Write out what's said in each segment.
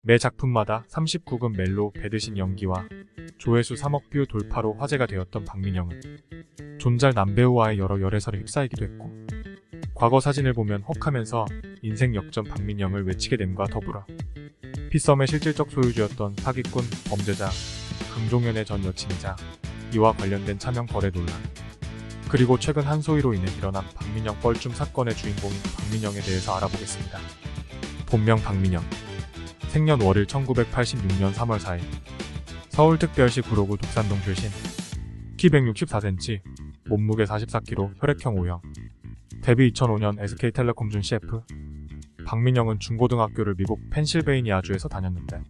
매 작품마다 39금 멜로 배드신 연기와 조회수 3억 뷰 돌파로 화제가 되었던 박민영은 존잘 남배우와의 여러 열애설에 휩싸이기도 했고, 과거 사진을 보면 혹하면서 인생 역전 박민영을 외치게 됨과 더불어 피썸의 실질적 소유주였던 사기꾼 범죄자 강종현의 전 여친이자 이와 관련된 차명 거래 논란, 그리고 최근 한소희로 인해 일어난 박민영 뻘쭘 사건의 주인공인 박민영에 대해서 알아보겠습니다. 본명 박민영, 생년 월일 1986년 3월 4일, 서울특별시 구로구 독산동 출신, 키 164cm, 몸무게 44kg, 혈액형 O형, 데뷔 2005년 SK텔레콤 준 CF. 박민영은 중고등학교를 미국 펜실베이니아주에서 다녔는데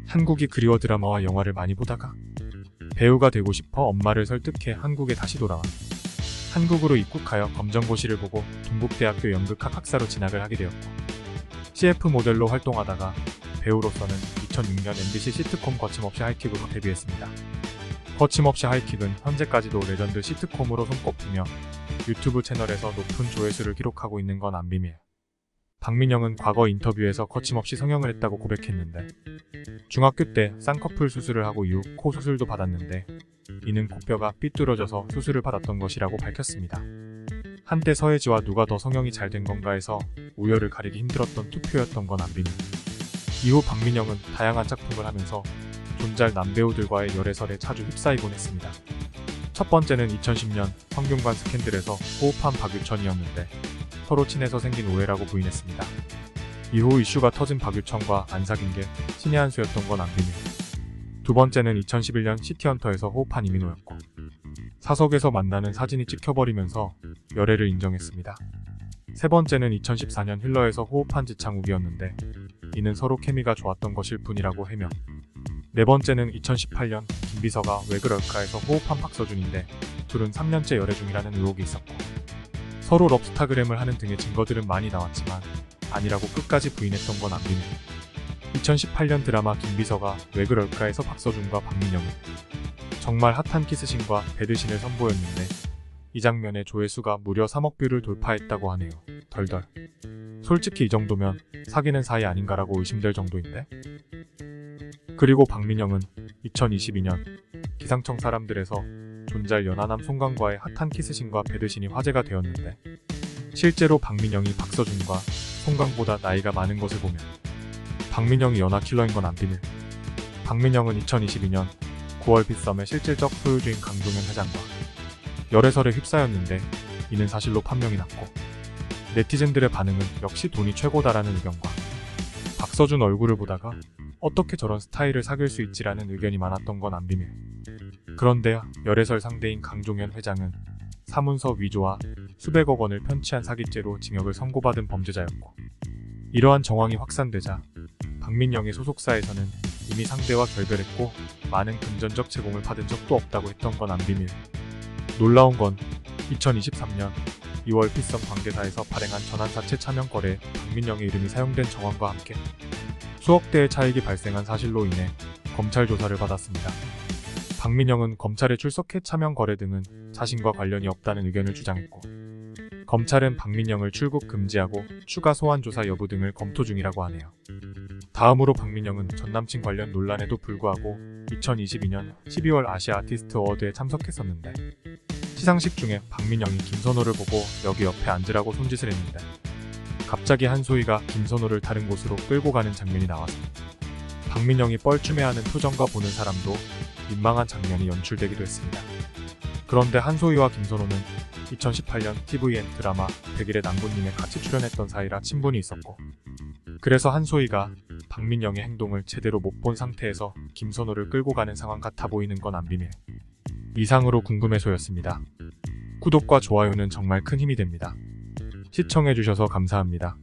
한국이 그리워 드라마와 영화를 많이 보다가 배우가 되고 싶어 엄마를 설득해 한국에 다시 돌아와 한국으로 입국하여 검정고시를 보고 동국대학교 연극학 학사로 진학을 하게 되었고, CF 모델로 활동하다가 배우로서는 2006년 MBC 시트콤 거침없이 하이킥으로 데뷔했습니다. 거침없이 하이킥은 현재까지도 레전드 시트콤으로 손꼽히며 유튜브 채널에서 높은 조회수를 기록하고 있는 건 안 비밀. 박민영은 과거 인터뷰에서 거침없이 성형을 했다고 고백했는데, 중학교 때 쌍꺼풀 수술을 하고 이후 코 수술도 받았는데 이는 코뼈가 삐뚤어져서 수술을 받았던 것이라고 밝혔습니다. 한때 서혜지와 누가 더 성형이 잘 된 건가에서 우열을 가리기 힘들었던 투표였던 건 안 비밀. 이후 박민영은 다양한 작품을 하면서 존잘 남배우들과의 열애설에 자주 휩싸이곤 했습니다. 첫 번째는 2010년 성균관 스캔들에서 호흡한 박유천이었는데 서로 친해서 생긴 오해라고 부인했습니다. 이후 이슈가 터진 박유천과 안 사귄 게 신의 한 수였던 건 안 비밀. 두 번째는 2011년 시티헌터에서 호흡한 이민호였고, 사석에서 만나는 사진이 찍혀버리면서 열애를 인정했습니다. 세 번째는 2014년 힐러에서 호흡한 지창욱이었는데 이는 서로 케미가 좋았던 것일 뿐이라고 해명. 네 번째는 2018년 김비서가 왜 그럴까에서 호흡한 박서준인데 둘은 3년째 열애 중이라는 의혹이 있었고, 서로 럽스타그램을 하는 등의 증거들은 많이 나왔지만 아니라고 끝까지 부인했던 건 안 비밀. 2018년 드라마 김비서가 왜 그럴까에서 박서준과 박민영은 정말 핫한 키스신과 배드신을 선보였는데 이 장면의 조회수가 무려 3억 뷰를 돌파했다고 하네요. 덜덜. 솔직히 이 정도면 사귀는 사이 아닌가라고 의심될 정도인데? 그리고 박민영은 2022년 기상청 사람들에서 존잘 연하남 송강과의 핫한 키스신과 배드신이 화제가 되었는데, 실제로 박민영이 박서준과 송강보다 나이가 많은 것을 보면 박민영이 연하 킬러인 건 안 비밀. 박민영은 2022년 9월 피썸의 실질적 소유주인 강종현 회장과 열애설에 휩싸였는데 이는 사실로 판명이 났고, 네티즌들의 반응은 역시 돈이 최고다라는 의견과 박서준 얼굴을 보다가 어떻게 저런 스타일을 사귈 수 있지라는 의견이 많았던 건 안 비밀. 그런데 열애설 상대인 강종현 회장은 사문서 위조와 수백억 원을 편취한 사기죄로 징역을 선고받은 범죄자였고, 이러한 정황이 확산되자 박민영의 소속사에서는 이미 상대와 결별했고 많은 금전적 제공을 받은 적도 없다고 했던 건 안 비밀. 놀라운 건 2023년 2월 피썸 관계사에서 발행한 전환사채 차명 거래에 박민영의 이름이 사용된 정황과 함께 수억 대의 차익이 발생한 사실로 인해 검찰 조사를 받았습니다. 박민영은 검찰에 출석해 차명 거래 등은 자신과 관련이 없다는 의견을 주장했고, 검찰은 박민영을 출국 금지하고 추가 소환 조사 여부 등을 검토 중이라고 하네요. 다음으로 박민영은 전남친 관련 논란에도 불구하고 2022년 12월 아시아 아티스트 어워드에 참석했었는데, 시상식 중에 박민영이 김선호를 보고 여기 옆에 앉으라고 손짓을 했는데 갑자기 한소희가 김선호를 다른 곳으로 끌고 가는 장면이 나와서 박민영이 뻘쭘해하는 표정과 보는 사람도 민망한 장면이 연출되기도 했습니다. 그런데 한소희와 김선호는 2018년 tvN 드라마 100일의 남부님에 같이 출연했던 사이라 친분이 있었고, 그래서 한소희가 박민영의 행동을 제대로 못 본 상태에서 김선호를 끌고 가는 상황 같아 보이는 건 안 비밀. 이상으로 궁금해소였습니다. 구독과 좋아요는 정말 큰 힘이 됩니다. 시청해주셔서 감사합니다.